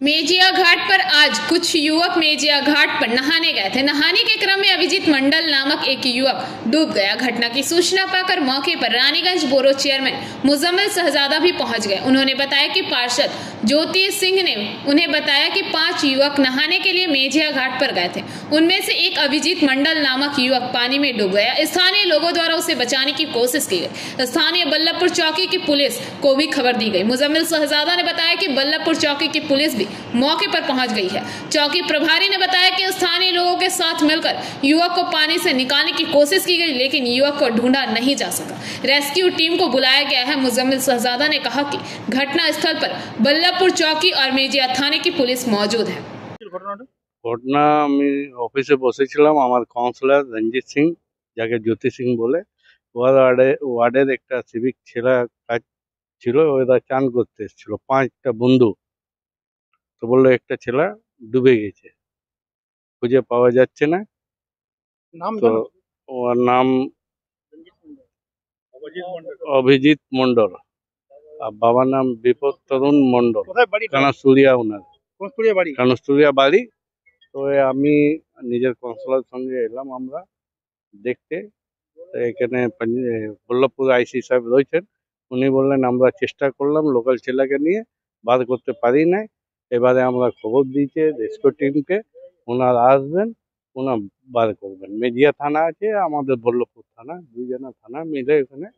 Mejia घाट पर आज कुछ युवक मेजिया घाट पर नहाने गए थे। नहाने के क्रम में अभिजीत मंडल नामक एक युवक डूब गया। घटना की सूचना पाकर मौके पर रानीगंज बोरो चेयरमैन मुजम्मिल शहजादा भी पहुंच गए। उन्होंने बताया कि पार्षद ज्योति सिंह ने उन्हें बताया कि 5 युवक नहाने के लिए मेजिया घाट पर गए थे। उनमें से एक अभिजीत मंडल नामक युवक पानी में डूब गया। स्थानीय लोगों द्वारा उसे बचाने की कोशिश की गई। स्थानीय बल्लभपुर चौकी की पुलिस को भी खबर दी गई। मुजम्मिल शहजादा ने बताया कि बल्लभपुर चौकी की पुलिस भी मौके पर पहुंच गई है। चौकी प्रभारी ने बताया कि स्थानीय लोगों के साथ मिलकर युवक को पानी से निकालने की कोशिश की गई, लेकिन युवक को ढूंढा नहीं जा सका। रेस्क्यू टीम को बुलाया गया है। मुजम्मिल शहजादा ने कहा कि घटना स्थल पर बल्लभपुर चौकी और मेजिया थाने की पुलिस मौजूद है। ঘটনা আমি অফিসে বসেছিলাম, আমার কাউন্সিলর রঞ্জিত সিং, যাকে জ্যোতি সিং বলে, ওয়ার্ডের একটা সিভিক ছেলে কাজ ছিল, ওরা চান করতে এসেছিল 5টা বন্ধু। তো বললো একটা ছেলে ডুবে গেছে, খুঁজে পাওয়া যাচ্ছে না। তো ওর নাম অভিজিৎ মন্ডল আর বাবার নাম বিপদ তরুণ মন্ডল। কানাসুরিয়া ওনার কানাসুরিয়া বাড়ি। তো আমি নিজের কাউন্সিলর সঙ্গে এলাম আমরা দেখতে। তো এখানে বল্লভপুর আইসি সাহেব রয়েছেন, উনি বললেন আমরা চেষ্টা করলাম লোকাল ছেলেকে নিয়ে, বার করতে পারি নাই। এবারে আমরা খবর দিয়েছি রেস্কিউ টিমকে, ওনারা আসবেন, ওনার বার করবেন। মেজিয়া থানা আছে, আমাদের বল্লভপুর থানা, 2 জনা থানা মিলে এখানে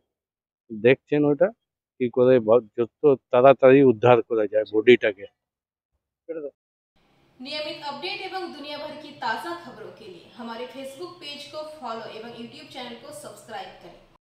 দেখছেন ওটা কি করে যত তাড়াতাড়ি উদ্ধার করা যায় বডিটাকে। नियमित अपडेट एवं दुनिया भर की ताज़ा खबरों के लिए हमारे फेसबुक पेज को फॉलो एवं यूट्यूब चैनल को सब्सक्राइब करें।